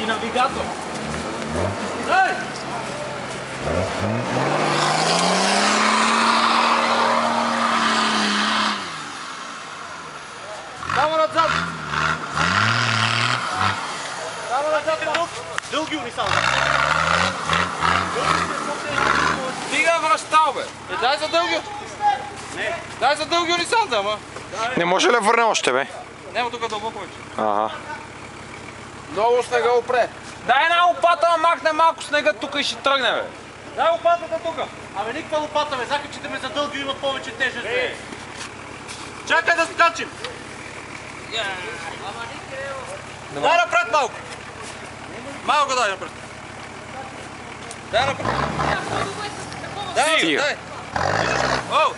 и навигатор. Ей! Само назад! Само назад! Дълги унисал! Стига връщал, бе! Дай за дълги! Не! Дай за дълги унисал, да, ама! Не може ли да върне още, бе? Нема тук дълбоко вече. Ага. Много снега опре. Дай една лопата, махне малко снега тук и ще тръгне, бе. Дай лопатата тук! Абе никаква лопата, бе! Закачите ме за дълги има повече тежест, бе! Чакай да скачим! Дай напред малко. Малко дай напред. Дай напред. Дай, Стига. дай. Оу!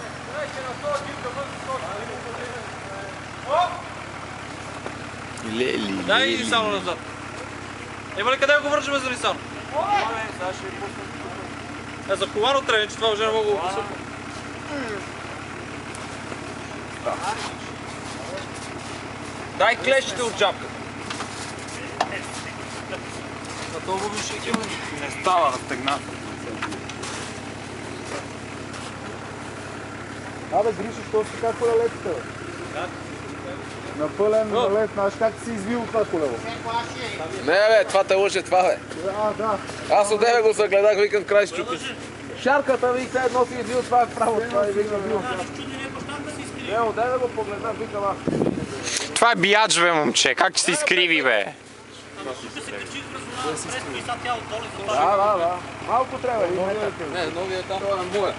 Лели, Дай и само назад. Има ли къде го вържаме за Нисан? За колано трябва, че това уже не мога да го посъпа. Дай клещите от джапката. На това вишек има. Не става на стегната. Абе, Гришо, що си така колелетите, бе? На пълен налет, знаеш как си извил това колело? Не, бе, това те лъже, това, бе. Да. Аз от тебе го загледах, викам край си чупиш. Шарката ви все едно си извил, това е право, това е извил. Не, отдай да го погледна, викам аз. Това е бияч, бе, момче. Как че се изкриви, бе? Да. Малко трябва. Не, новия е там. Това е моя.